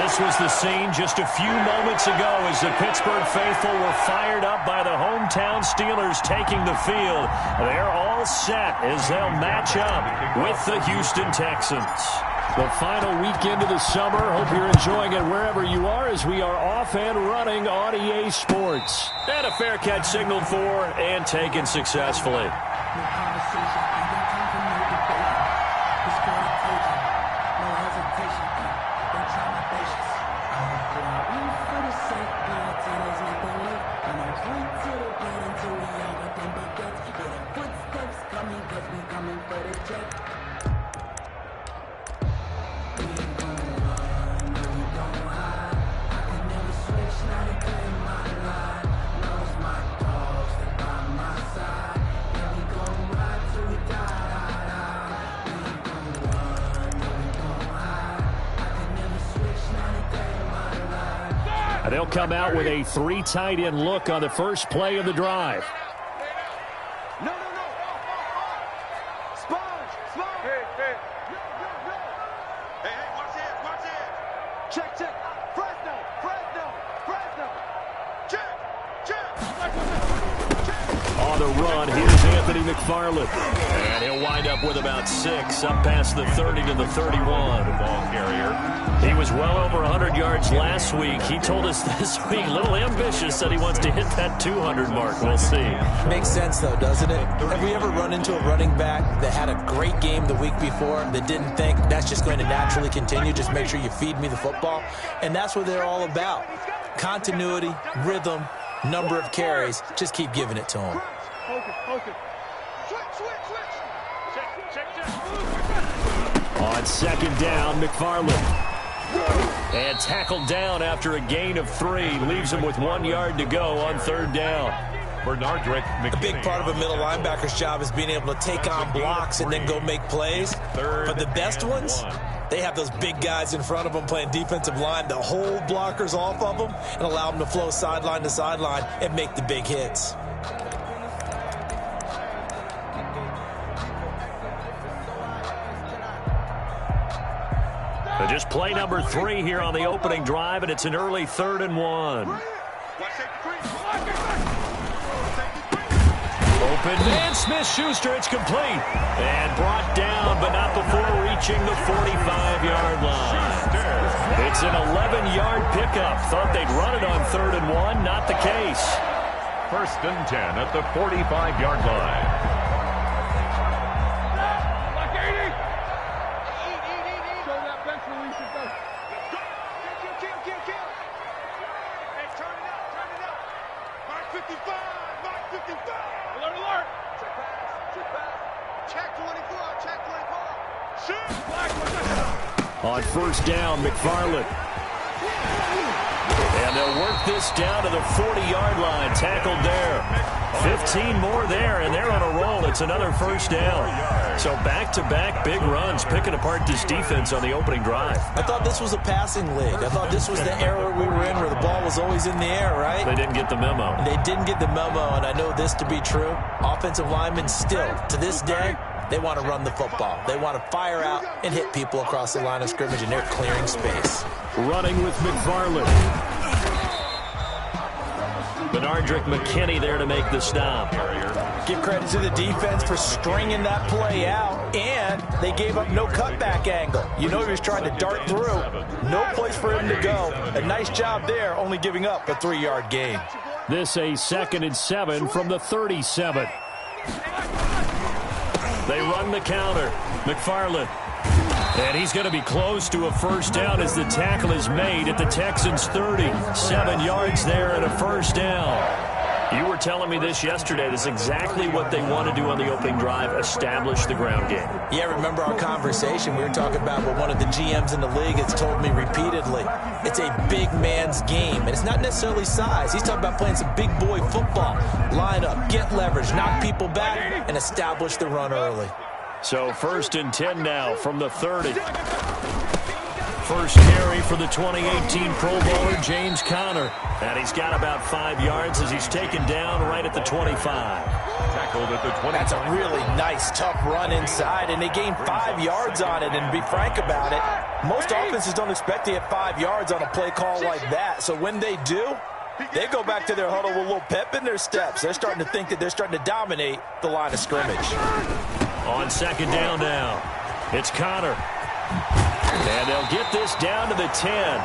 This was the scene just a few moments ago as the Pittsburgh faithful were fired up by the hometown Steelers taking the field. They're all set as they'll match up with the Houston Texans. The final weekend of the summer. Hope you're enjoying it wherever you are as we are off and running on EA Sports. And a fair catch signaled for and taken successfully. They'll come out with a 3 tight end look on the first play of the drive. No. Sponge. Hey. Hey, watch it. Check. Fresno. Check. On the run, here's Anthony McFarland. And he'll wind up with about 6, up past the 30 to the 31. Ball carrier. He was well over 100 yards last week. He told us this week, a little ambitious, that he wants to hit that 200 mark. We'll see. Makes sense, though, doesn't it? Have we ever run into a running back that had a great game the week before that didn't think that's just going to naturally continue? Just make sure you feed me the football. And that's what they're all about. Continuity, rhythm, number of carries. Just keep giving it to him. On second down, McFarland. And tackled down after a gain of 3. Leaves him with 1 yard to go on third down. A big part of a middle linebacker's job is being able to take on blocks and then go make plays. But the best ones, they have those big guys in front of them playing defensive line to hold blockers off of them and allow them to flow sideline to sideline and make the big hits. Just play number 3 here on the opening drive, and it's an early 3rd and 1. Open, and Smith-Schuster, it's complete. And brought down, but not before reaching the 45-yard line. It's an 11-yard pickup. Thought they'd run it on 3rd and 1. Not the case. 1st and 10 at the 45-yard line. On first down, McFarland. And they'll work this down to the 40-yard line. Tackled there. 15 more there, and they're on a roll. It's another first down. So back-to-back big runs, picking apart this defense on the opening drive. I thought this was a passing league. I thought this was the era we were in where the ball was always in the air, right? They didn't get the memo. They didn't get the memo, and I know this to be true. Offensive linemen still, to this day, they want to run the football. They want to fire out and hit people across the line of scrimmage, and they're clearing space. Running with McFarland. Benardrick McKinney there to make the stop. Give credit to the defense for stringing that play out, and they gave up no cutback angle. You know he was trying to dart through. No place for him to go. A nice job there, only giving up a 3-yard gain. This a 2nd and 7 from the 37. They run the counter. McFarland. And he's going to be close to a first down as the tackle is made at the Texans' 30. 7 yards there and a first down. You were telling me this yesterday. This is exactly what they want to do on the opening drive, establish the ground game. Yeah, remember our conversation? We were talking about what one of the GMs in the league has told me repeatedly. It's a big man's game, and it's not necessarily size. He's talking about playing some big boy football. Line up, get leverage, knock people back, and establish the run early. So 1st and 10 now from the 30. First carry for the 2018 Pro Bowler, James Conner. And he's got about 5 yards as he's taken down right at the 25. tackled at the 20. That's a really nice, tough run inside, and they gained 5 yards on it. And to be frank about it, most offenses don't expect to get 5 yards on a play call like that. So when they do, they go back to their huddle with a little pep in their steps. They're starting to think that they're starting to dominate the line of scrimmage. On second down now, it's Connor. And they'll get this down to the 10.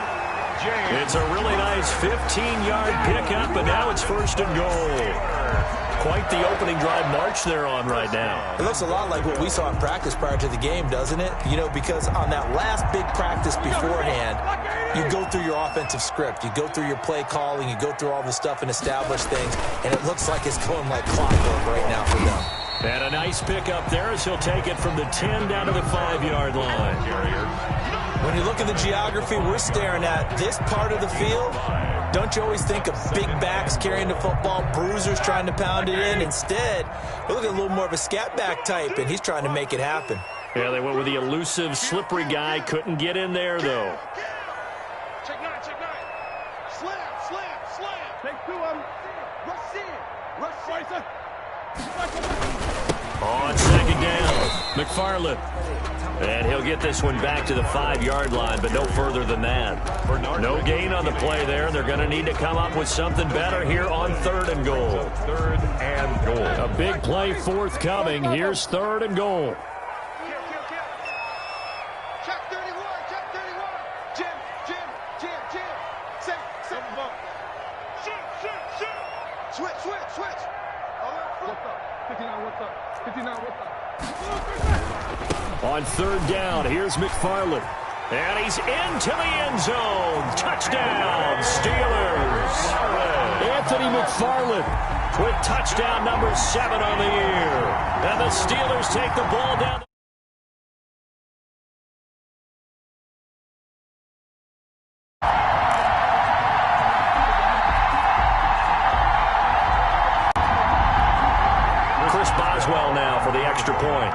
It's a really nice 15-yard pickup, and now it's first and goal. Quite the opening drive march they're on right now. It looks a lot like what we saw in practice prior to the game, doesn't it? You know, because on that last big practice beforehand, you go through your offensive script. You go through your play calling. You go through all the stuff and establish things, and it looks like it's going like clockwork right now for them. And a nice pickup there as he'll take it from the 10 down to the 5-yard line. When you look at the geography we're staring at, this part of the field, don't you always think of big backs carrying the football, bruisers trying to pound it in? Instead, we look at a little more of a scat back type, and he's trying to make it happen. Yeah, they went with the elusive, slippery guy. Couldn't get in there, though. Check nine. Slam. Take 2 of them. Rush in. On second down, McFarland. And he'll get this one back to the 5-yard line, but no further than that. No gain on the play there. They're going to need to come up with something better here on 3rd and goal. 3rd and goal. A big play forthcoming. Here's 3rd and goal. Check 31. Jim. Say. Shoot. Switch. What's up? 59, what's up? On 3rd down, here's McFarland. And he's into the end zone. Touchdown, Steelers. Anthony McFarland with touchdown number 7 on the year. And the Steelers take the ball down. Chris Boswell now for the extra point.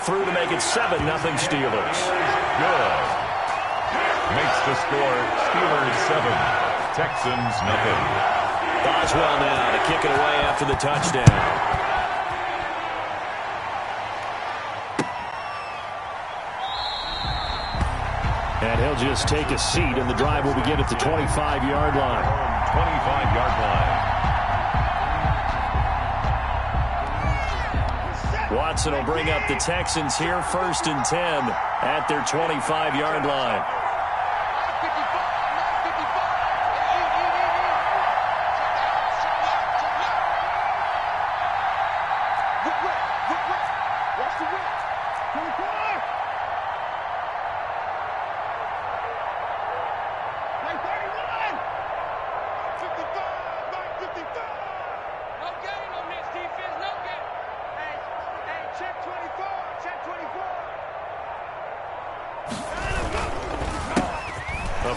Through to make it 7-0 Steelers. Good. Makes the score Steelers 7, Texans 0. Boswell now to kick it away after the touchdown. And he'll just take a seat, and the drive will begin at the 25-yard line. 25-yard line. Watson will bring up the Texans here, 1st and 10 at their 25-yard line.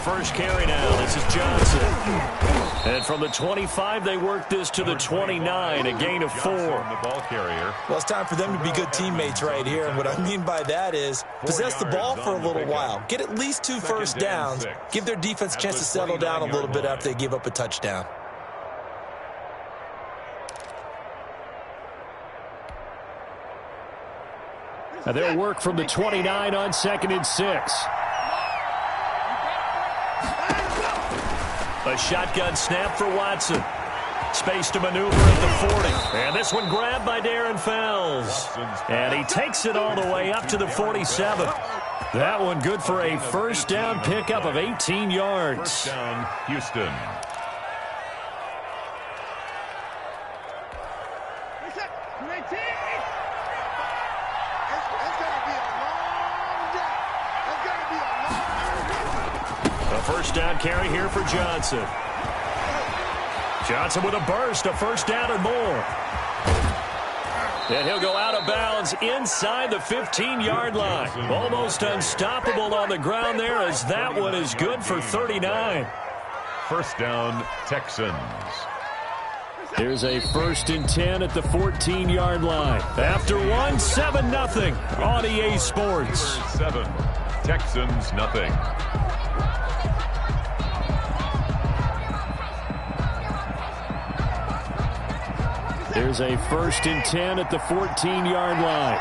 First carry now. This is Johnson. And from the 25, they work this to the 29, a gain of 4. The ball carrier. Well, it's time for them to be good teammates right here. And what I mean by that is possess the ball for a little while. Get at least 2 first downs. Give their defense a chance to settle down a little bit after they give up a touchdown. Now they'll work from the 29 on 2nd and 6. A shotgun snap for Watson. Space to maneuver at the 40. And this one grabbed by Darren Fells. And he takes it all the way up to the 47. That one good for a first down pickup of 18 yards. First down, Houston. First down carry here for Johnson. Johnson with a burst, a first down and more. And he'll go out of bounds inside the 15-yard line. Almost unstoppable on the ground there as that one is good for 39. First down, Texans. Here's a 1st and 10 at the 14-yard line. After one, 7-0 on EA Sports. 7, Texans nothing. There's a 1st and 10 at the 14-yard line.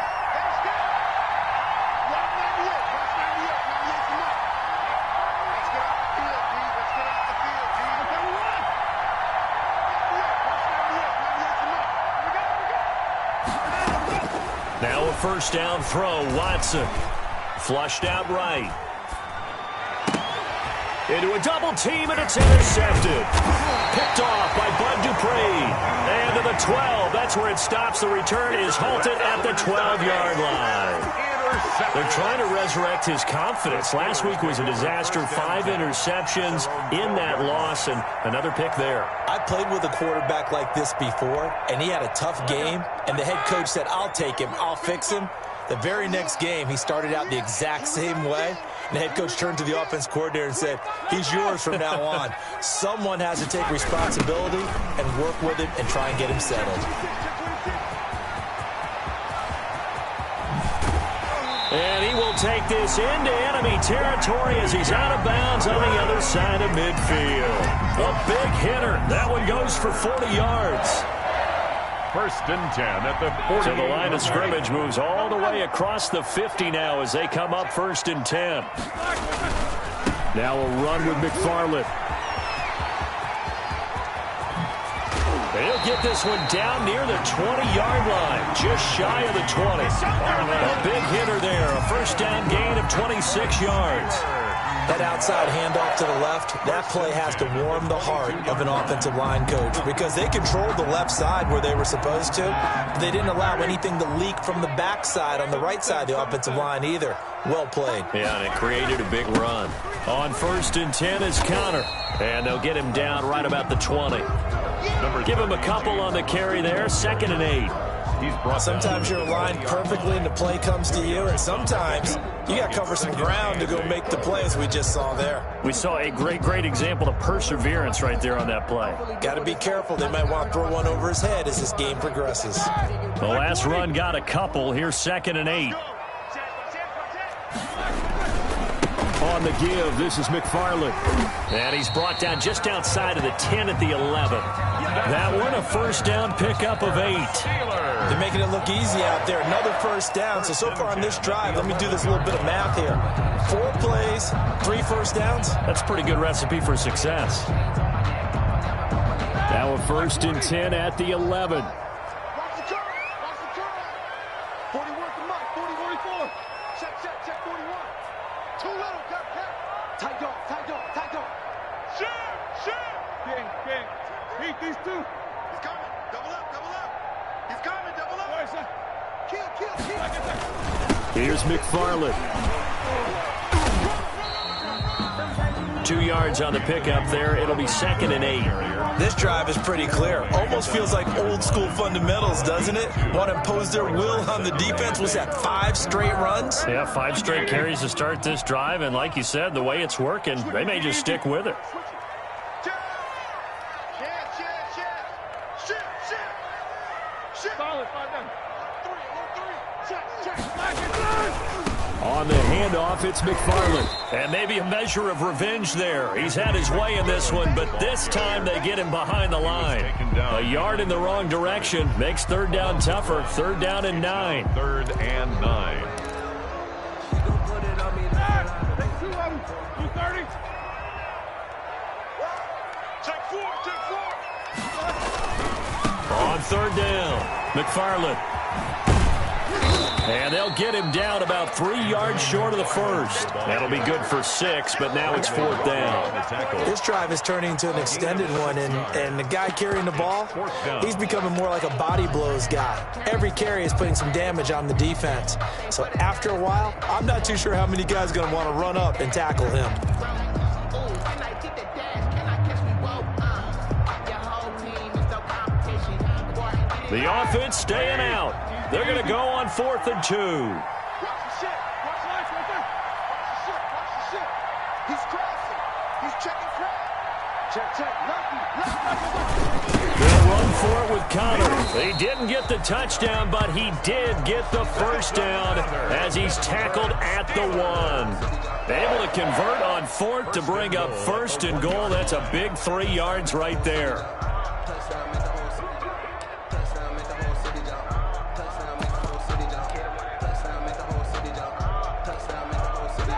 Now a 1st down throw. Watson flushed out right. Into a double team, and it's intercepted. Picked off by Bud Dupree. And to the 12. That's where it stops. The return is halted at the 12-yard line. They're trying to resurrect his confidence. Last week was a disaster. 5 interceptions in that loss, and another pick there. I played with a quarterback like this before, and he had a tough game, and the head coach said, I'll take him, I'll fix him. The very next game, he started out the exact same way, and the head coach turned to the offense coordinator and said, he's yours from now on. Someone has to take responsibility and work with him and try and get him settled. And he will take this into enemy territory as he's out of bounds on the other side of midfield. A big hitter. That one goes for 40 yards. 1st and 10 at the 40. So the line of scrimmage moves all the way across the 50 now as they come up 1st and 10. Now a run with McFarland. They'll get this one down near the 20-yard line, just shy of the 20. A big hitter there, a 1st down gain of 26 yards. That outside handoff to the left, that play has to warm the heart of an offensive line coach because they controlled the left side where they were supposed to. But they didn't allow anything to leak from the backside on the right side of the offensive line either. Well played. Yeah, and it created a big run. On 1st and 10 is Connor, and they'll get him down right about the 20. Give him a couple on the carry there, 2nd and 8. Sometimes you're aligned perfectly and the play comes to you, and sometimes you got to cover some ground to go make the play as we just saw there. We saw a great example of perseverance right there on that play. Got to be careful. They might want to throw one over his head as this game progresses. The last run got a couple. Here's 2nd and 8. On the give, this is McFarland. And he's brought down just outside of the 10 at the 11. That one a 1st down pickup of 8. They're making it look easy out there. Another 1st down. So far on this drive, let me do this little bit of math here. 4 plays, 3 1st downs. That's a pretty good recipe for success. Now a 1st and 10 at the 11. Watch the curl. 40 worth the mark. 40, 44. Check 41. Too little. Cut. Tight dog. Shoot. King. Beat these two. He's coming. Double up. He's coming. Double up. Kill. Here's McFarland. 2 yards on the pickup there. It'll be 2nd and 8. This drive is pretty clear. Almost feels like old school fundamentals, doesn't it? Want to impose their will on the defense. Was that 5 straight runs? Yeah, 5 straight carries to start this drive. And like you said, the way it's working, they may just stick with it. On the handoff, it's McFarland. And maybe a measure of revenge there. He's had his way in this one, but this time they get him behind the line. A yard in the wrong direction makes 3rd down tougher. 3rd down and 9. 3rd and 9. On 3rd down, McFarland. And they'll get him down about 3 yards short of the 1st. That'll be good for 6, but now it's 4th down. This drive is turning into an extended one, and the guy carrying the ball, he's becoming more like a body blows guy. Every carry is putting some damage on the defense. So after a while, I'm not too sure how many guys are going to want to run up and tackle him. The offense staying out. They're going to go on 4th and 2. Watch the shit. Watch the shit. He's crossing. He's checking crowd. They'll run for it with Connor. He didn't get the touchdown, but he did get the first down as he's tackled at the 1. Able to convert on 4th to bring up 1st and goal. That's a big 3 yards right there.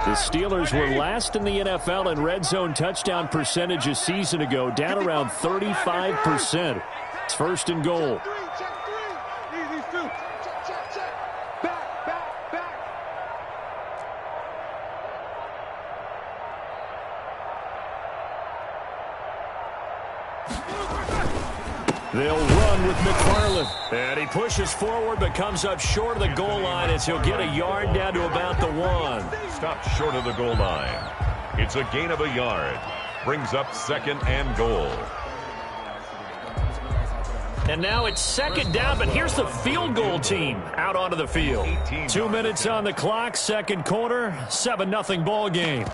The Steelers were last in the NFL in red zone touchdown percentage a season ago, down around 35%. It's 1st and goal. They'll run with McFarland. And he pushes forward but comes up short of the goal line as he'll get a yard down to about the 1. Stopped short of the goal line. It's a gain of a yard. Brings up 2nd and goal. And now it's 2nd down, but here's the field goal team out onto the field. 2 minutes on the clock, 2nd quarter, 7-0 ball game.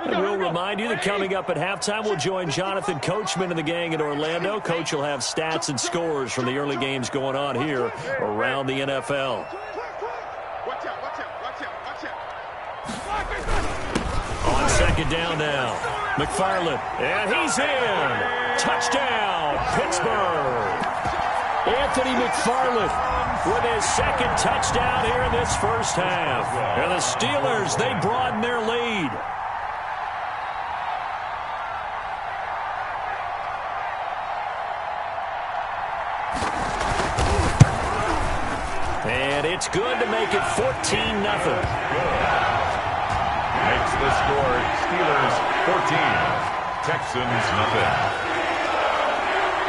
And we'll remind you that coming up at halftime, we'll join Jonathan Coachman and the gang in Orlando. Coach will have stats and scores from the early games going on here around the NFL. On 2nd down now, McFarland, and he's in. Touchdown, Pittsburgh. Anthony McFarland with his 2nd touchdown here in this first half. And the Steelers, they broaden their lead. And it's good to make it 14-0. Makes the score Steelers 14, Texans nothing.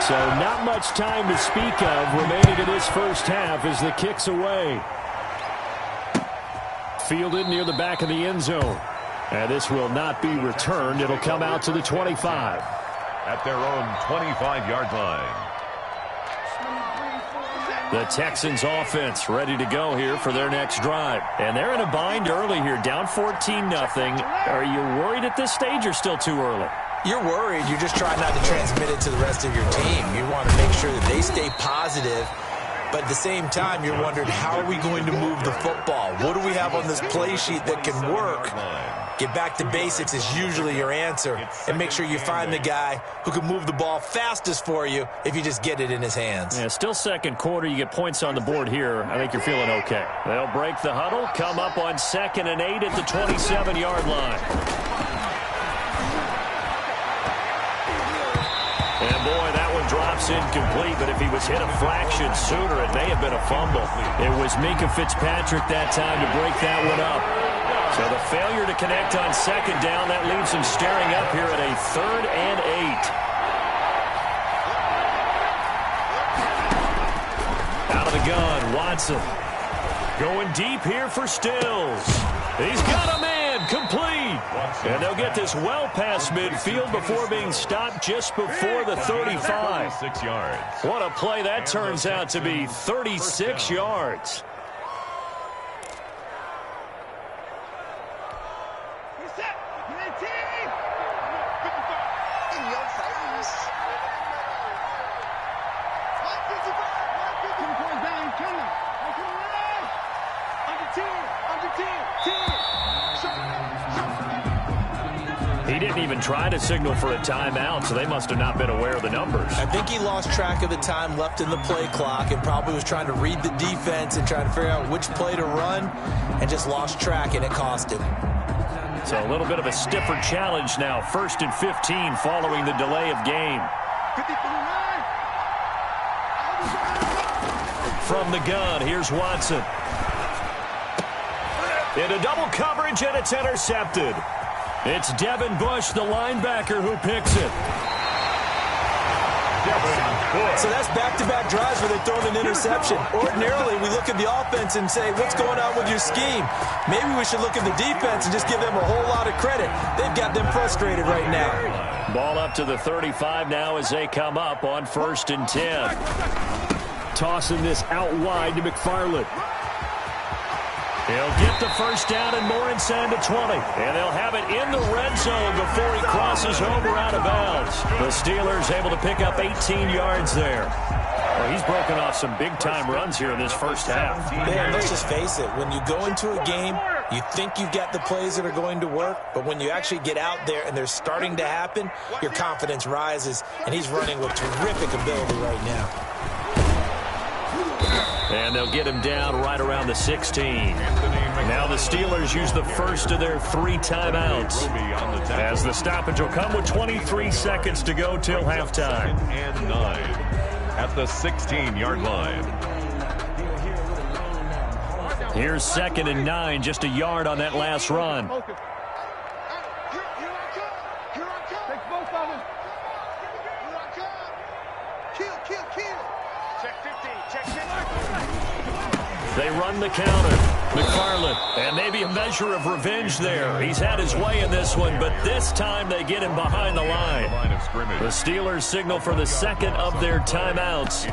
So not much time to speak of remaining in this first half as the kick's away. Fielded near the back of the end zone. And this will not be returned. It'll come out to the 25. At their own 25-yard line. The Texans offense ready to go here for their next drive. And they're in a bind early here, down 14-0. Are you worried at this stage or still too early? You're worried. You're just trying not to transmit it to the rest of your team. You want to make sure that they stay positive. But at the same time, you're wondering, how are we going to move the football? What do we have on this play sheet that can work? Get back to basics is usually your answer. And make sure you find the guy who can move the ball fastest for you if you just get it in his hands. Yeah, still 2nd quarter. You get points on the board here. I think you're feeling okay. They'll break the huddle, come up on 2nd and 8 at the 27-yard line. And boy, that one drops incomplete, but if he was hit a fraction sooner, it may have been a fumble. It was Minkah Fitzpatrick that time to break that one up. So the failure to connect on 2nd down, that leaves him staring up here at a 3rd and 8. Out of the gun, Watson. Going deep here for Stills. He's got a man, complete. And they'll get this well past midfield before being stopped just before the 35. 6 yards. What a play that turns out to be, 36 yards. He didn't even try to signal for a timeout, so they must have not been aware of the numbers. I think he lost track of the time left in the play clock and probably was trying to read the defense and trying to figure out which play to run and just lost track, and it cost him. So a little bit of a stiffer challenge now. 1st and 15 following the delay of game. From the gun, here's Watson. Into double coverage, and it's intercepted. It's Devin Bush, the linebacker, who picks it. So that's back-to-back drives where they're throwing an interception. Ordinarily, we look at the offense and say, what's going on with your scheme? Maybe we should look at the defense and just give them a whole lot of credit. They've got them frustrated right now. Ball up to the 35 now as they come up on 1st and 10. Tossing this out wide to McFarland. He'll get the first down and more inside the 20. And they'll have it in the red zone before he crosses over out of bounds. The Steelers able to pick up 18 yards there. Well, he's broken off some big-time runs here in this first half. Man, let's just face it. When you go into a game, you think you've got the plays that are going to work, but when you actually get out there and they're starting to happen, your confidence rises, and he's running with terrific ability right now. And they'll get him down right around the 16. Now the Steelers use the first of their 3 timeouts, as the stoppage will come with 23 seconds to go till halftime. And 9 at the 16-yard line. Here's 2nd and 9, just a yard on that last run. Here I come. Take both of them. Here I come. Kill. Check 15. Check 15. They run the counter. McFarland, and maybe a measure of revenge there. He's had his way in this one, but this time they get him behind the line. The Steelers signal for the second of their timeouts,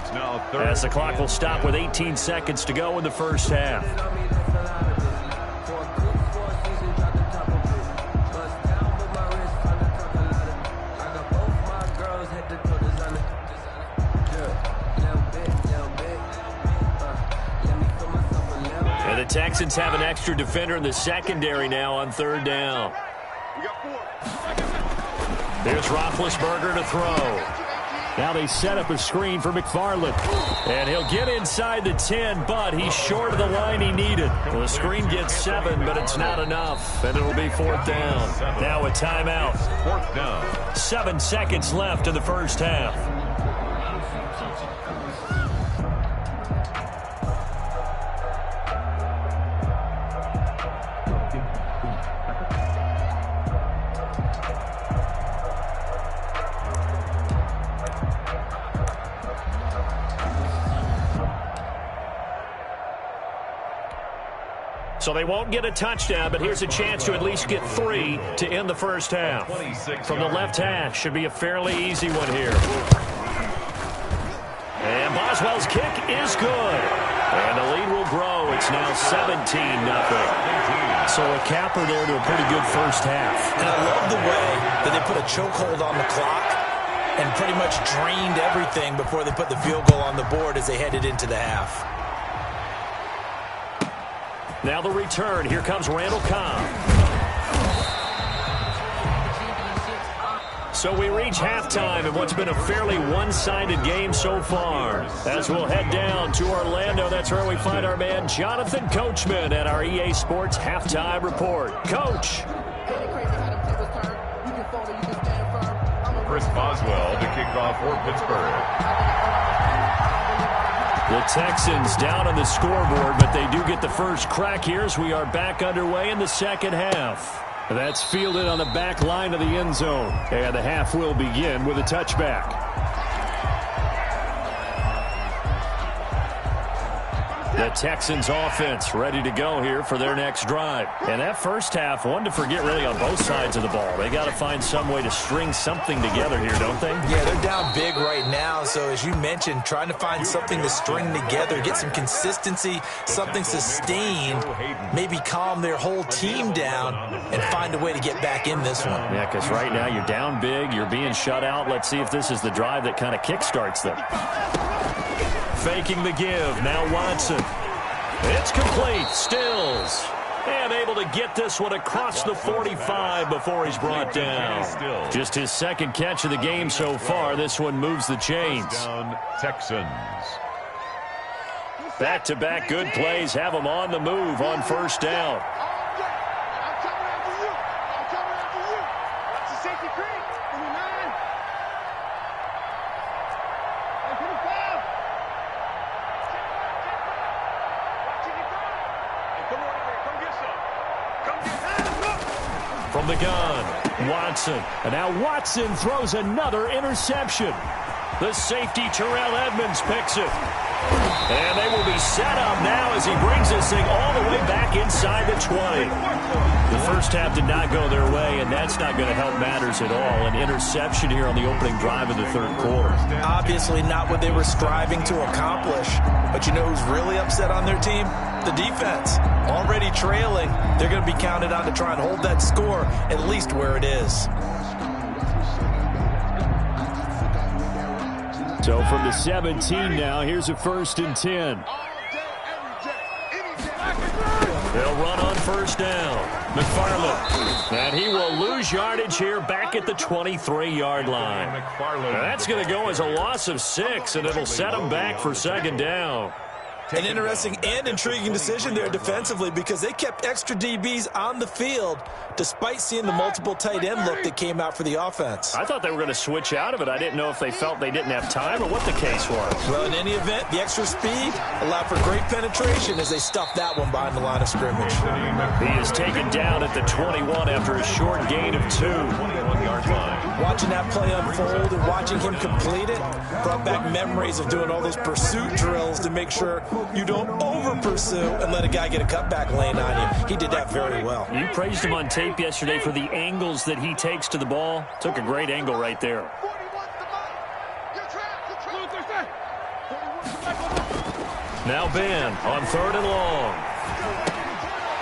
as the clock will stop with 18 seconds to go in the first half. The Texans have an extra defender in the secondary now on 3rd down. There's Roethlisberger to throw. Now they set up a screen for McFarland. And he'll get inside the 10, but he's short of the line he needed. Well, the screen gets 7, but it's not enough, and it'll be 4th down. Now a timeout. 4th down. 7 seconds left in the first half. So they won't get a touchdown, but here's a chance to at least get 3 to end the first half. From the left hash, should be a fairly easy one here. And Boswell's kick is good. And the lead will grow. It's now 17-0. So a capper there to a pretty good first half. And I love the way that they put a chokehold on the clock and pretty much drained everything before they put the field goal on the board as they headed into the half. Now the return. Here comes Randall Cobb. So we reach halftime in what's been a fairly one-sided game so far. As we'll head down to Orlando, that's where we find our man Jonathan Coachman at our EA Sports Halftime Report. Coach. Chris Boswell to kick off for Pittsburgh. The Texans down on the scoreboard, but they do get the first crack here as we are back underway in the second half. That's fielded on the back line of the end zone. And the half will begin with a touchback. The Texans offense ready to go here for their next drive. And that first half, one to forget really on both sides of the ball. They got to find some way to string something together here, don't they? Yeah, they're down big right now. So as you mentioned, trying to find something to string together, get some consistency, something sustained, maybe calm their whole team down and find a way to get back in this one. Yeah, because right now you're down big, you're being shut out. Let's see if this is the drive that kind of kickstarts them. Faking the give. Now Watson. It's complete. Stills. And able to get this one across the 45 before he's brought down. Just his second catch of the game so far. This one moves the chains. Down Texans. Back-to-back good plays have them on the move on first down. From the gun, Watson. And now Watson throws another interception. The safety, Terrell Edmonds, picks it. And they will be set up now as he brings this thing all the way back inside the 20. The first half did not go their way, and that's not going to help matters at all. An interception here on the opening drive of the third quarter. Obviously not what they were striving to accomplish. But you know who's really upset on their team? The defense. Already trailing. They're going to be counted on to try and hold that score at least where it is. So from the 17 now, here's a 1st and 10. They'll run on first down. McFarland. And he will lose yardage here back at the 23-yard line. That's going to go as a loss of 6, and it'll set them back for second down. An interesting and intriguing decision there defensively because they kept extra DBs on the field despite seeing the multiple tight end look that came out for the offense. I thought they were going to switch out of it. I didn't know if they felt they didn't have time or what the case was. Well, in any event, the extra speed allowed for great penetration as they stuffed that one behind the line of scrimmage. He is taken down at the 21 after a short gain of 2. 21-yard line. Watching that play unfold and watching him complete it brought back memories of doing all those pursuit drills to make sure you don't over-pursue and let a guy get a cutback lane on you. He did that very well. You praised him on tape yesterday for the angles that he takes to the ball. Took a great angle right there. Now Ben on 3rd and long.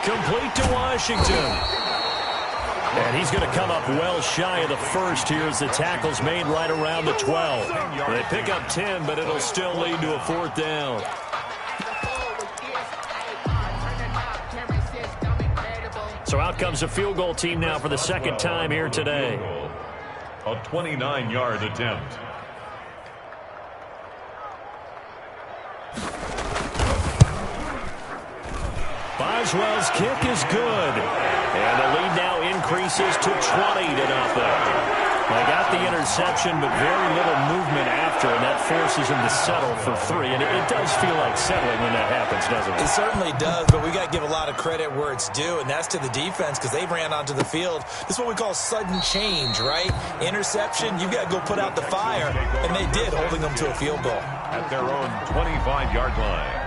Complete to Washington. And he's going to come up well shy of the first here as the tackle's made right around the 12. They pick up 10, but it'll still lead to a 4th down. So out comes a field goal team now for the second time here today. A 29-yard attempt. Boswell's kick is good. And the lead now increases to 20-0. They got the interception, but very little movement after, and that forces them to settle for 3. And it does feel like settling when that happens, doesn't it? It certainly does, but we got to give a lot of credit where it's due, and that's to the defense because they ran onto the field. This is what we call sudden change, right? Interception, you got to go put out the fire, and they did, holding them to a field goal. At their own 25-yard line.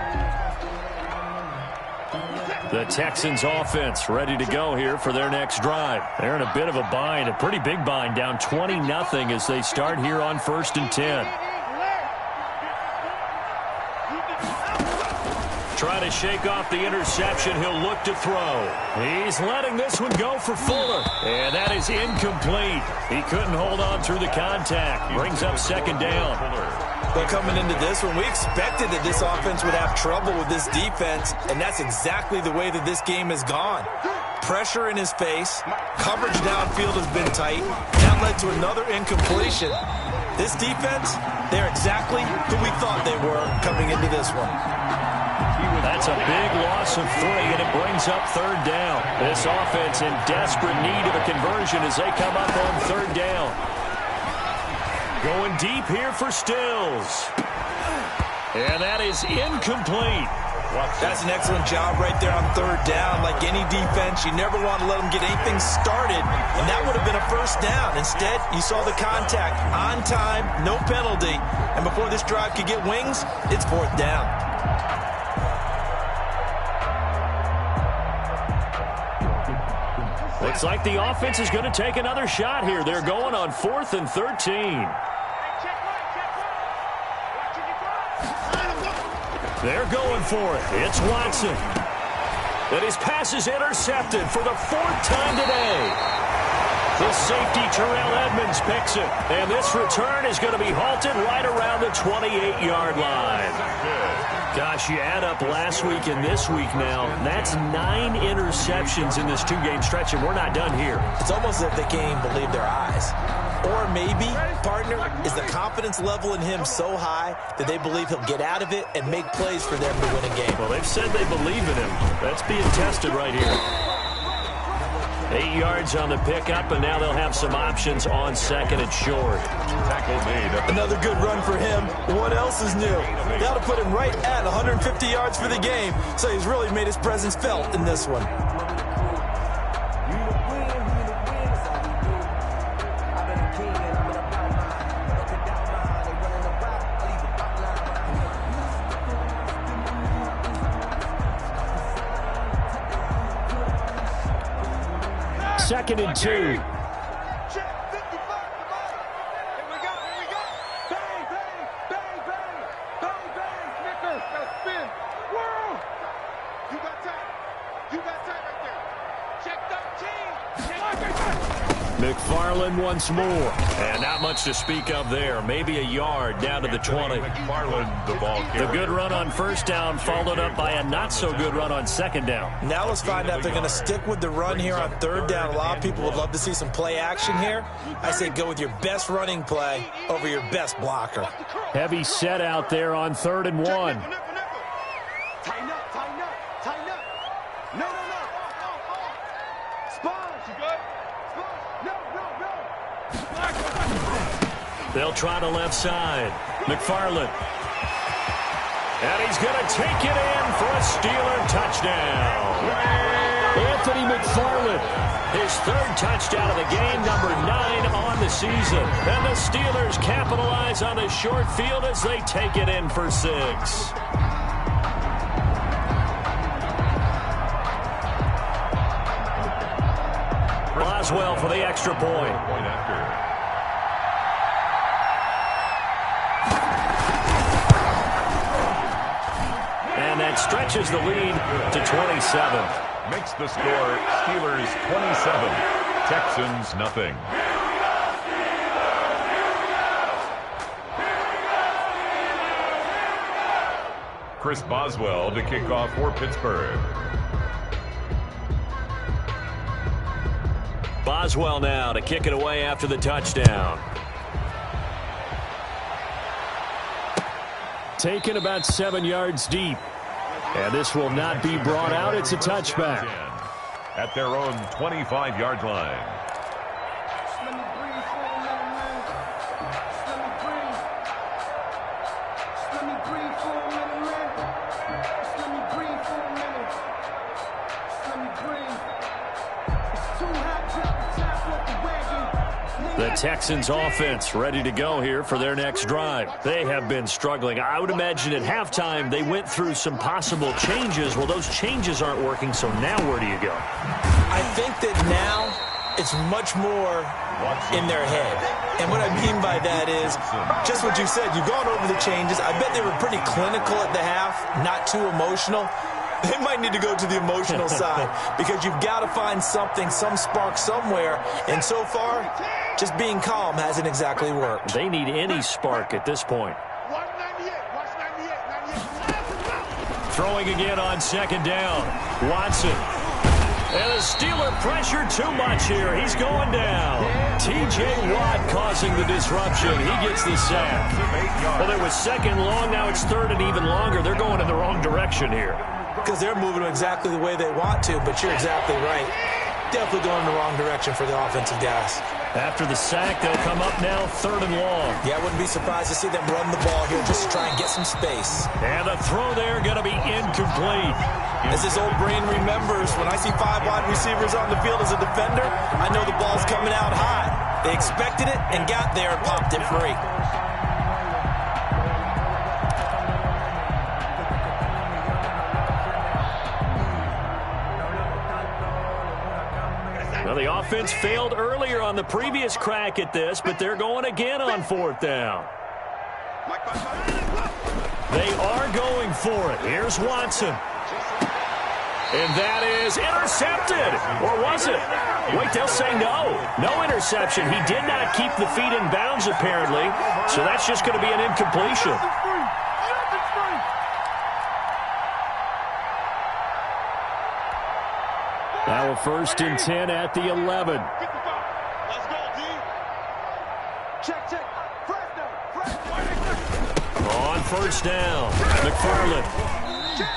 The Texans offense ready to go here for their next drive. They're in a bit of a bind, a pretty big bind, down 20-0 as they start here on 1st and 10. Try to shake off the interception. He'll look to throw. He's letting this one go for Fuller. And that is incomplete. He couldn't hold on through the contact. Brings up second down. But coming into this one, we expected that this offense would have trouble with this defense, and that's exactly the way that this game has gone. Pressure in his face, coverage downfield has been tight. That led to another incompletion. This defense, they're exactly who we thought they were coming into this one. That's a big loss of 3, and it brings up 3rd down. This offense in desperate need of a conversion as they come up on 3rd down. Going deep here for Stills. And that is incomplete. That's an excellent job right there on 3rd down. Like any defense, you never want to let them get anything started, and that would have been a 1st down. Instead, you saw the contact on time, no penalty, and before this drive could get wings, it's 4th down. Looks like the offense is going to take another shot here. They're going on 4th and 13. They're going for it. It's Watson. But his pass is intercepted for the 4th time today. The safety, Terrell Edmonds, picks it. And this return is going to be halted right around the 28-yard line. Gosh, you add up last week and this week now, that's 9 interceptions in this 2-game stretch, and we're not done here. It's almost as if they can't even believe their eyes. Or maybe, partner, is the confidence level in him so high that they believe he'll get out of it and make plays for them to win a game. Well, they've said they believe in him. That's being tested right here. 8 yards on the pickup, and now they'll have some options on 2nd and short. Tackle made. Another good run for him. What else is new? That'll put him right at 150 yards for the game, so he's really made his presence felt in this one. 2nd and 2. Check 55, come on. Here we go, here we go. Bang, bang, bang, bang. Bang, bang. Snicker, now spin. Whoa. You got time. You got time right there. Check 13. McFarland once more. And not much to speak of there. Maybe a yard down to the 20. McFarland, the ball The carrier. good run on first down followed up by a not-so-good run on second down. Now let's find out if they're going to stick with the run here on third down. A lot of people would love to see some play action here. I say go with your best running play over your best blocker. Heavy set out there on 3rd and 1. Tighten up, tighten up, tighten up. No, no, no. Sponge. You good? Sponge. No, no, no. They'll try to left side. McFarland. And he's going to take it in for a Steeler touchdown. Anthony McFarland. His 3rd touchdown of the game, number 9 on the season. And the Steelers capitalize on the short field as they take it in for 6. Boswell for the extra point. Point after. And that stretches the lead to 27. Makes the score Steelers 27, Texans nothing. Chris Boswell to kick off for Pittsburgh. Boswell now to kick it away after the touchdown. Taken about 7 yards deep. And this will not be brought out. It's a touchback. At their own 25-yard line. Let me breathe for a minute, man. Let me breathe. Let me breathe for a minute, man. Let me breathe for a minute. Let me breathe. It's too hot to top off the wagon. The Texans offense ready to go here for their next drive. They have been struggling. I would imagine at halftime they went through some possible changes. Well, those changes aren't working, so now where do you go? I think that now it's much more in their head. And what I mean by that is just what you said. You've gone over the changes. I bet they were pretty clinical at the half, not too emotional. They might need to go to the emotional side because you've got to find something, some spark somewhere. And so far, just being calm hasn't exactly worked. They need any spark at this point. Watch 98. Watch 98. Throwing again on second down. Watson. And the Steeler pressure too much here. He's going down. T.J. Watt causing the disruption. He gets the sack. Well, it was second long. Now it's third and even longer. They're going in the wrong direction here. Because they're moving exactly the way they want to, but you're exactly right. Definitely going in the wrong direction for the offensive guys. After the sack, they'll come up now 3rd and long. Yeah, I wouldn't be surprised to see them run the ball here just to try and get some space. And the throw there going to be incomplete. As his old brain remembers, when I see 5 wide receivers on the field as a defender, I know the ball's coming out high. They expected it and got there and popped it free. Well, the offense failed earlier on the previous crack at this, but they're going again on 4th down. They are going for it. Here's Watson. And that is intercepted. Or was it? Wait, they'll say no. No interception. He did not keep the feet in bounds, apparently. So that's just going to be an incompletion. Now a 1st and 10 at the 11. Let's go, D. Check, check. On 1st down, McFarland.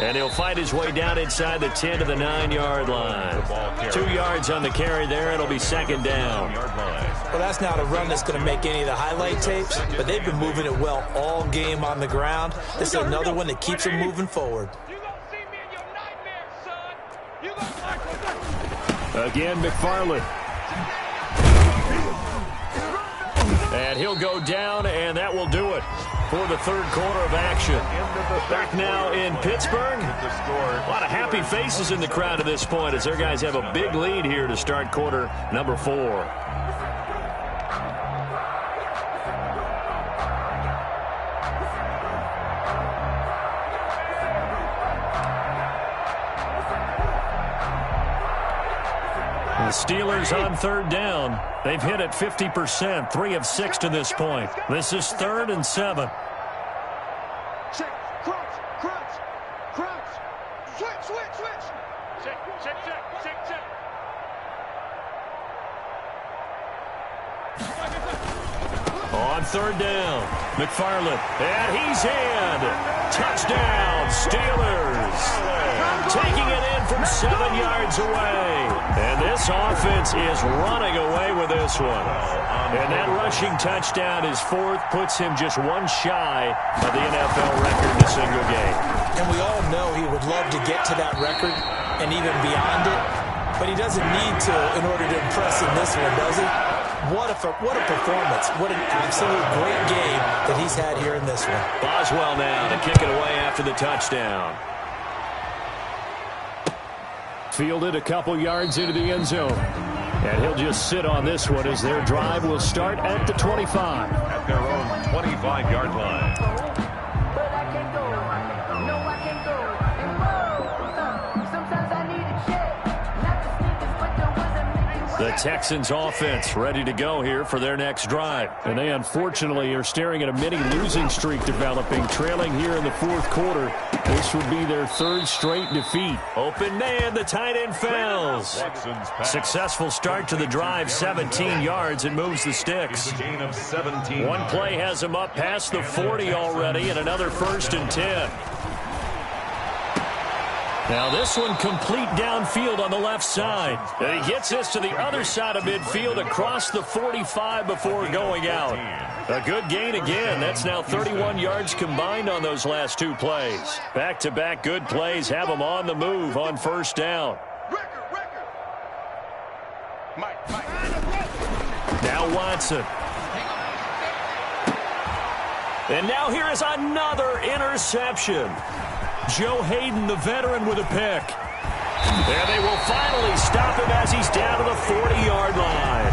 And he'll fight his way down inside the 10 to the 9-yard line. 2 yards on the carry there. It'll be 2nd down. Well, that's not a run that's going to make any of the highlight tapes, but they've been moving it well all game on the ground. This is another one that keeps them moving forward. You gonna see me in your nightmares, son. You gonna Again, McFarland. And he'll go down, and that will do it for the third quarter of action. Back now in Pittsburgh. A lot of happy faces in the crowd at this point as their guys have a big lead here to start quarter number 4. The Steelers on third down. They've hit it 50%, 3 of 6 to this point. This is 3rd and 7. Check, crunch, crunch, crunch. Switch, switch, switch. Check, check, check, check, check. On third down, McFarland, and he's in. Touchdown, Steelers. Taking it in from 7 yards away. And this offense is running away with this one. And that rushing touchdown, his 4th, puts him just 1 shy of the NFL record in a single game. And we all know he would love to get to that record and even beyond it. But he doesn't need to in order to impress in this one, does he? What a performance. What an absolute great game that he's had here in this one. Boswell now to kick it away after the touchdown. Fielded a couple yards into the end zone. And he'll just sit on this one as their drive will start at the 25. At their own 25-yard line. But I can't go. No, I can't go. And whoa, sometimes I need a check. Not the sneakers, but the ones that make you The Texans offense ready to go here for their next drive. And they unfortunately are staring at a mini losing streak developing, trailing here in the 4th quarter. This would be their 3rd straight defeat. Open man, the tight end fails. Successful start to the drive, 17 yards, and moves the sticks. Gain of 17. One play has him up past the 40 already, and another 1st and 10. Now this one complete downfield on the left side. And he gets this to the other side of midfield across the 45 before going out. A good gain again. That's now 31 yards combined on those last 2 plays. Back-to-back good plays have them on the move on 1st down. Now Watson. And now here is another interception. Joe Hayden, the veteran, with a pick. And they will finally stop him as he's down to the 40-yard line.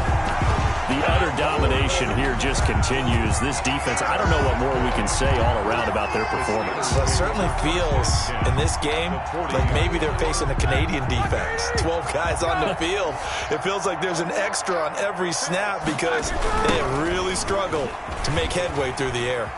The utter domination here just continues. This defense, I don't know what more we can say all around about their performance. Well, it certainly feels in this game like maybe they're facing a Canadian defense. 12 guys on the field. It feels like there's an extra on every snap because they have really struggled to make headway through the air.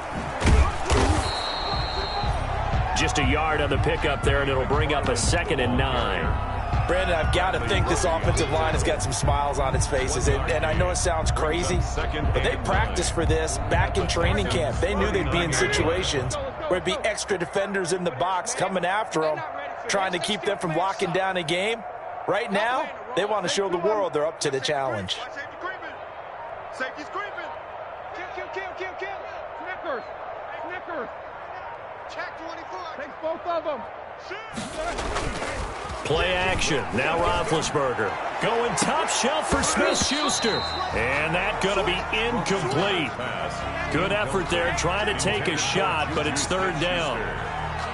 Just a yard on the pickup there, and it'll bring up a 2nd and 9. Brandon, I've got to think this offensive line has got some smiles on its faces. And I know it sounds crazy, but they practiced for this back in training camp. They knew they'd be in situations where it'd be extra defenders in the box coming after them, trying to keep them from locking down a game. Right now, they want to show the world they're up to the challenge. Safety's creeping. Kill. Snickers. Check 24. Takes both of them. Play action. Now Roethlisberger going top shelf for Smith-Schuster. And that going to be incomplete. Good effort there trying to take a shot, but it's 3rd down.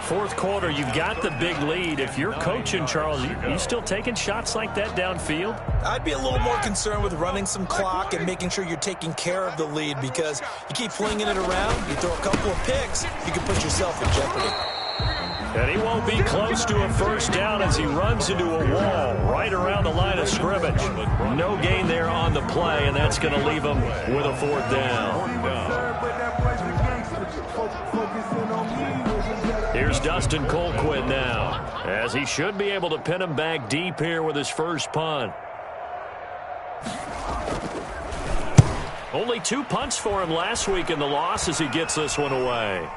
4th quarter, you've got the big lead. If you're coaching, Charles, you still taking shots like that downfield? I'd be a little more concerned with running some clock and making sure you're taking care of the lead because you keep flinging it around, you throw a couple of picks, you can put yourself in jeopardy. And he won't be close to a 1st down as he runs into a wall right around the line of scrimmage. No gain there on the play, and that's going to leave him with a 4th down. Here's Dustin Colquitt now, as he should be able to pin him back deep here with his first punt. Only 2 punts for him last week in the loss as he gets this one away.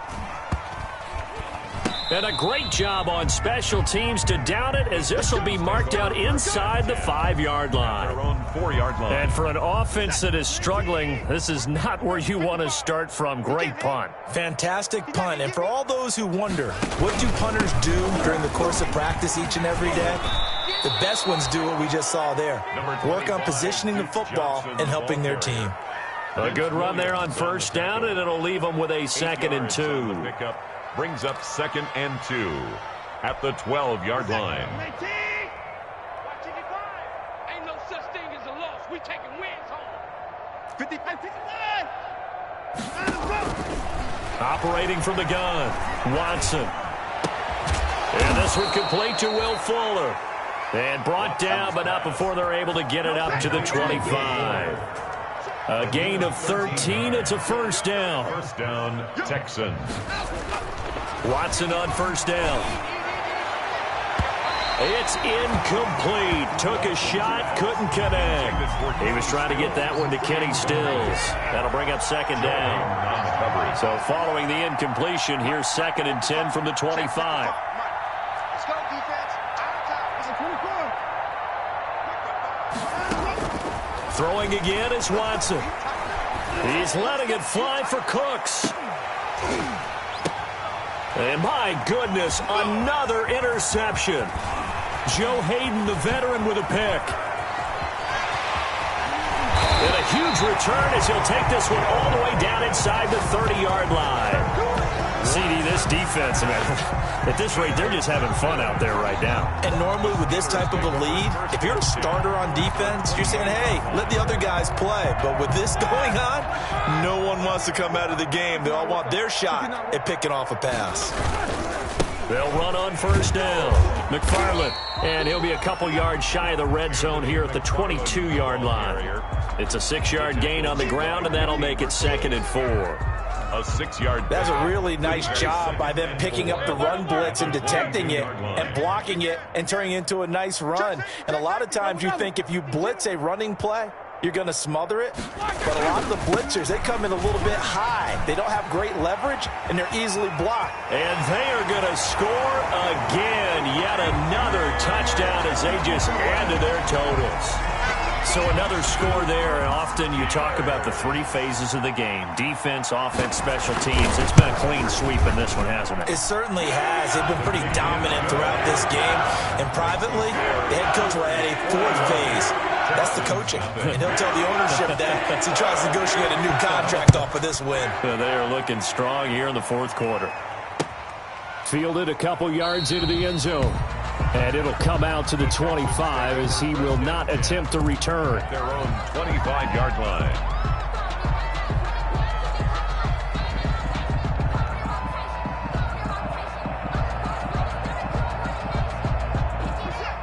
And a great job on special teams to down it as this will be marked out inside the 5-yard line. Their own 4-yard line. And for an offense that is struggling, this is not where you want to start from. Great punt. Fantastic punt. And for all those who wonder, what do punters do during the course of practice each and every day? The best ones do what we just saw there. Work on positioning the football and helping their team. A good run there on first down, and it'll leave them with a 2nd and 2. The pickup brings up 2nd and 2 at the 12-yard line. Ain't no such thing as a loss. We taking wins home. 55, 59. Operating from the gun, Watson. And this one complete to Will Fuller. And brought down, but not before they're able to get it up to the 25. A gain of 13. It's a first down. First down, Texans. Watson on first down. It's incomplete. Took a shot, couldn't connect. He was trying to get that one to Kenny Stills. That'll bring up 2nd down. So following the incompletion, here's 2nd and 10 from the 25. Let's go, defense. Out of time. It's a 24. Throwing again is Watson. He's letting it fly for Cooks. And my goodness, another interception. Joe Hayden, the veteran, with a pick. And a huge return as he'll take this one all the way down inside the 30-yard line. CD, this defense, man, at this rate, they're just having fun out there right now. And normally with this type of a lead, if you're a starter on defense, you're saying, hey, let the other guys play. But with this going on, no one wants to come out of the game. They all want their shot at picking off a pass. They'll run on first down. McFarland, and he'll be a couple yards shy of the red zone here at the 22-yard line. It's a 6-yard gain on the ground, and that'll make it 2nd and 4. A 6-yard. That's a really nice job by them picking up the run blitz and detecting it and blocking it and turning it into a nice run. And a lot of times you think if you blitz a running play, you're going to smother it. But a lot of the blitzers, they come in a little bit high. They don't have great leverage, and they're easily blocked. And they are going to score again. Yet another touchdown as they just add to their totals. So another score there. Often you talk about the 3 phases of the game: defense, offense, special teams. It's been a clean sweep in this one, hasn't it? It certainly has. They've been pretty dominant throughout this game. And privately, the head coach will add a 4th phase. That's the coaching. And he'll tell the ownership that as he tries to negotiate a new contract off of this win. They are looking strong here in the 4th quarter. Fielded a couple yards into the end zone. And it'll come out to the 25 as he will not attempt to return. Their own 25-yard line.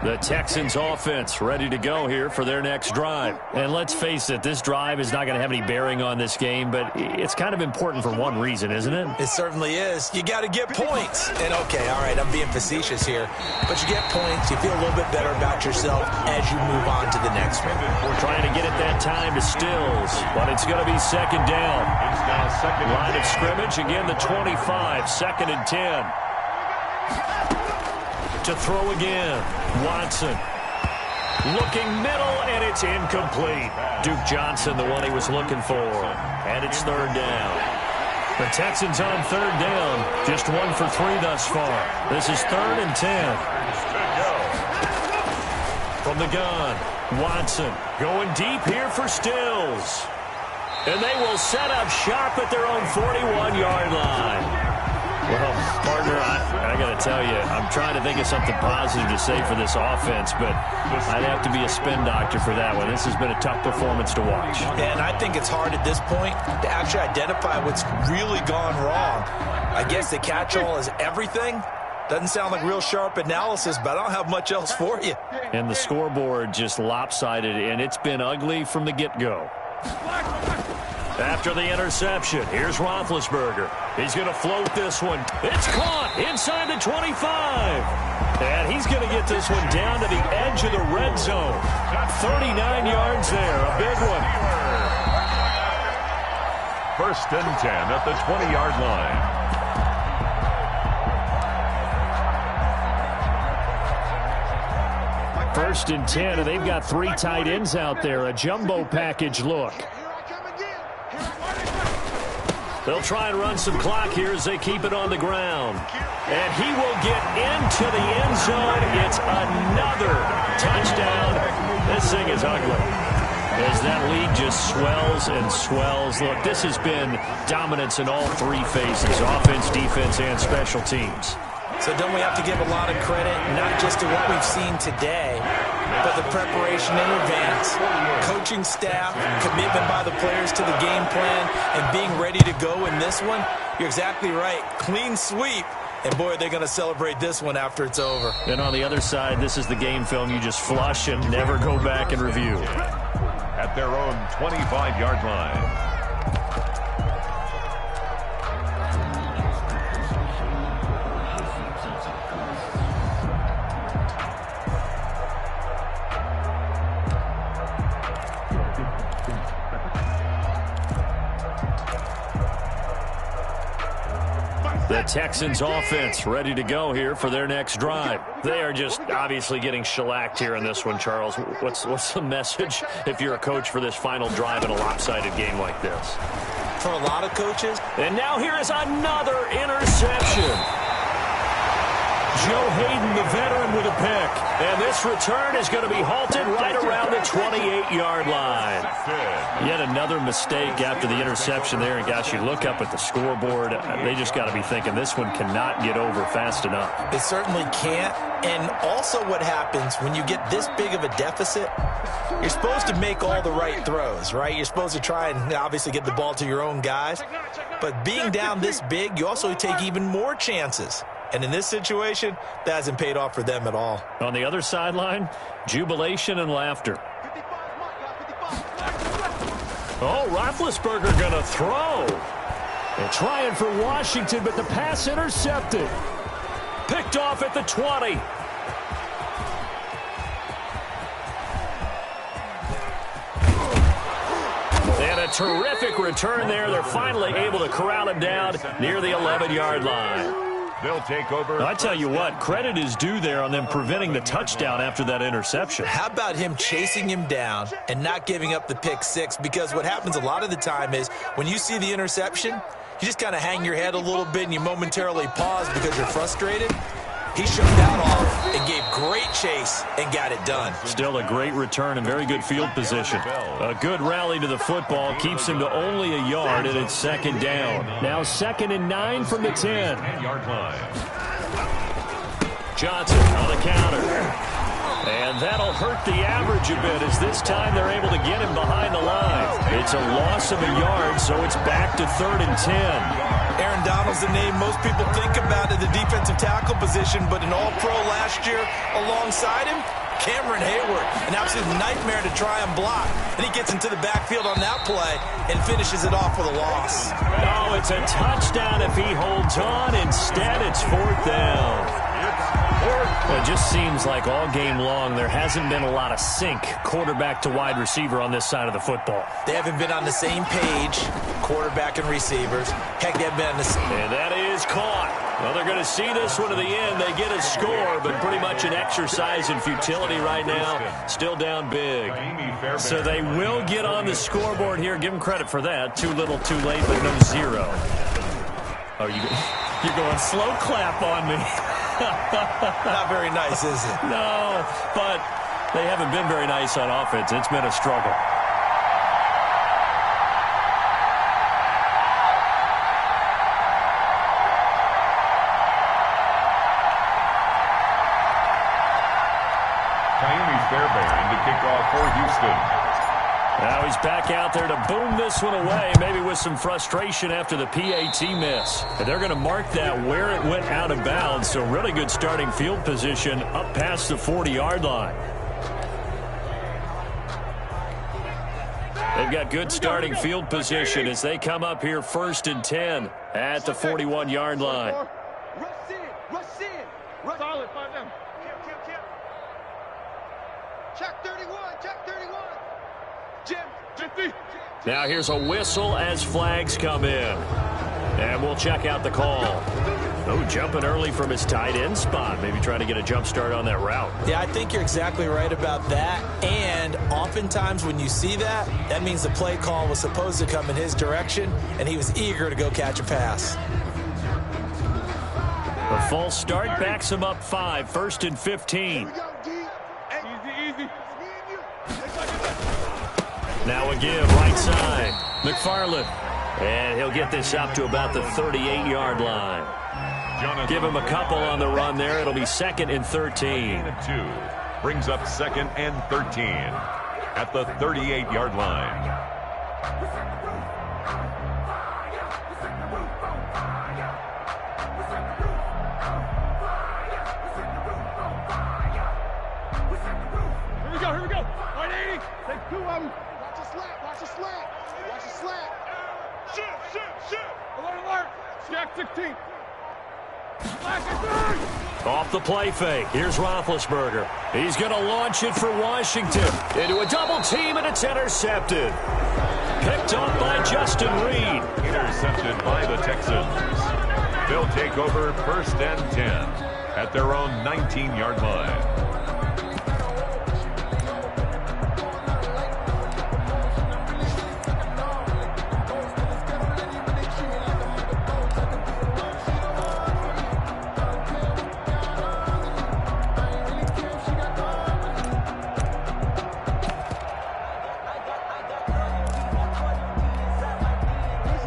The Texans offense ready to go here for their next drive. And let's face it, this drive is not going to have any bearing on this game, but it's kind of important for one reason, isn't it? It certainly is. You got to get points. And okay, all right, I'm being facetious here, but you get points, you feel a little bit better about yourself as you move on to the next one. We're trying to get it that time to Stills, but it's going to be 2nd down. It's now 2nd Line of scrimmage, again the 25, 2nd and 10. To throw again, Watson. Looking middle, and it's incomplete. Duke Johnson, the one he was looking for. And it's 3rd down. The Texans on 3rd down. Just 1 for 3 thus far. This is 3rd and 10. From the gun, Watson going deep here for Stills. And they will set up shop at their own 41-yard line. Well, partner, I got to tell you, I'm trying to think of something positive to say for this offense, but I'd have to be a spin doctor for that one. This has been a tough performance to watch. And I think it's hard at this point to actually identify what's really gone wrong. I guess the catch-all is everything. Doesn't sound like real sharp analysis, but I don't have much else for you. And the scoreboard just lopsided, and it's been ugly from the get-go. After the interception, here's Roethlisberger. He's going to float this one. It's caught inside the 25. And he's going to get this one down to the edge of the red zone. 39 yards there, a big one. 1st and 10 at the 20-yard line. 1st and 10, and they've got 3 tight ends out there. A jumbo package look. They'll try and run some clock here as they keep it on the ground. And he will get into the end zone. It's another touchdown. This thing is ugly. as that lead just swells and swells. Look, this has been dominance in all three phases, offense, defense, and special teams. So don't we have to give a lot of credit, not just to what we've seen today, but the preparation in advance, coaching staff, commitment by the players to the game plan, and being ready to go in this one? You're exactly right. Clean sweep. And, boy, they're going to celebrate this one after it's over. And on the other side, this is the game film you just flush and never go back and review. At their own 25-yard line. The Texans offense ready to go here for their next drive. They are just obviously getting shellacked here in this one, Charles. What's the message if you're a coach for this final drive in a lopsided game like this? For a lot of coaches. And now here is another interception. Joe Hayden, the veteran, with a pick. And this return is going to be halted right around the 28-yard line. Yet another mistake after the interception there. And, gosh, you look up at the scoreboard. They just got to be thinking this one cannot get over fast enough. It certainly can't. And also what happens when you get this big of a deficit, you're supposed to make all the right throws, right? You're supposed to try and obviously get the ball to your own guys. But being down this big, you also take even more chances. And in this situation, that hasn't paid off for them at all. On the other sideline, jubilation and laughter. Oh, Roethlisberger going to throw. They're trying for Washington, but the pass intercepted. Picked off at the 20. And a terrific return there. They're finally able to corral him down near the 11-yard line. They'll take over. I tell you what, credit is due there on them preventing the touchdown after that interception. How about him chasing him down and not giving up the pick six? Because what happens a lot of the time is when you see the interception, you just kind of hang your head a little bit and you momentarily pause because you're frustrated. He shook that off and gave great chase and got it done. Still a great return and very good field position. A good rally to the football keeps him to only a yard, and it's second down. Now 2nd and 9 from the 10. 10-yard line. Johnson on the counter. And that'll hurt the average a bit as this time they're able to get him behind the line. It's a loss of a yard, so it's back to 3rd and 10. Aaron Donald's the name most people think about at the defensive tackle position, but an all-pro last year alongside him, Cameron Hayward, an absolute nightmare to try and block. And he gets into the backfield on that play and finishes it off with a loss. Oh, it's a touchdown if he holds on. Instead, it's 4th down. Well, it just seems like all game long there hasn't been a lot of sync quarterback to wide receiver on this side of the football. They haven't been on the same page, quarterback and receivers. Heck, they've been on the same. And that is caught. Well, they're going to see this one to the end. They get a score, but pretty much an exercise in futility right now. Still down big. So they will get on the scoreboard here. Give them credit for that. Too little, too late, but no zero. Oh, you're going slow clap on me. Not very nice, is it? No, but they haven't been very nice on offense. It's been a struggle. Fairbairn to kick off for Houston. Now he's back out there to boom this one away, maybe with some frustration after the PAT miss. And they're going to mark that where it went out of bounds, so really good starting field position up past the 40-yard line. They've got good starting field position as they come up here 1st and 10 at the 41-yard line. Rush in. Solid, 5 down. Check 31, check 31. Jim. Now here's a whistle as flags come in. And we'll check out the call. Oh, jumping early from his tight end spot. Maybe trying to get a jump start on that route. Yeah, I think you're exactly right about that. And oftentimes when you see that, that means the play call was supposed to come in his direction, and he was eager to go catch a pass. A false start backs him up 5, 1st and 15. Easy. Now a give, right side. McFarland. And he'll get this up to about the 38-yard line. Give him a couple on the run there. It'll be 2nd and 13. 2 brings up 2nd and 13 at the 38-yard line. Here we go. 180. Take 2 of them. Watch the slant. Watch the slant. Shoot. Alert. Jack 16. Off the play fake. Here's Roethlisberger. He's going to launch it for Washington. Into a double team, and it's intercepted. Picked off by Justin Reed. Intercepted by the Texans. They'll take over 1st and 10 at their own 19-yard line.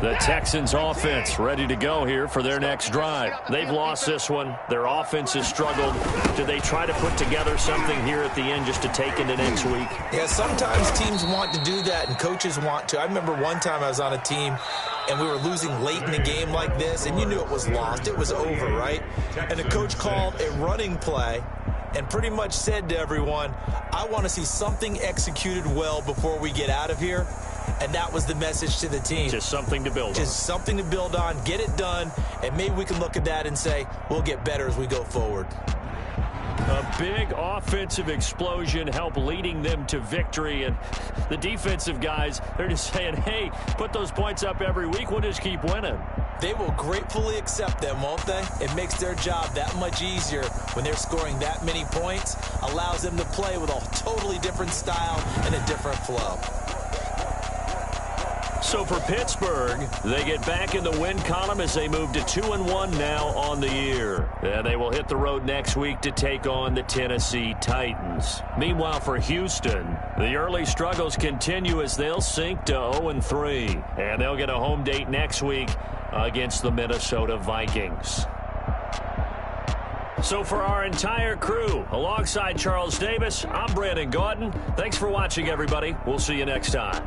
The Texans offense ready to go here for their next drive. They've lost this one. Their offense has struggled. Do they try to put together something here at the end just to take into next week? Yeah, sometimes teams want to do that and coaches want to. I remember one time I was on a team and we were losing late in the game like this, and you knew it was lost. It was over, right? And the coach called a running play and pretty much said to everyone, I want to see something executed well before we get out of here. And that was the message to the team. Just something to build on. Just something to build on, get it done, and maybe we can look at that and say, we'll get better as we go forward. A big offensive explosion helped leading them to victory. And the defensive guys, they're just saying, hey, put those points up every week. We'll just keep winning. They will gratefully accept them, won't they? It makes their job that much easier when they're scoring that many points. Allows them to play with a totally different style and a different flow. So for Pittsburgh, they get back in the win column as they move to 2-1 now on the year. And they will hit the road next week to take on the Tennessee Titans. Meanwhile, for Houston, the early struggles continue as they'll sink to 0-3. And they'll get a home date next week against the Minnesota Vikings. So for our entire crew, alongside Charles Davis, I'm Brandon Gordon. Thanks for watching, everybody. We'll see you next time.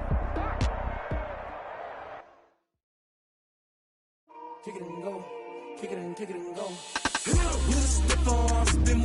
Kick it and go. Kick it and go. With a stiff arm, spin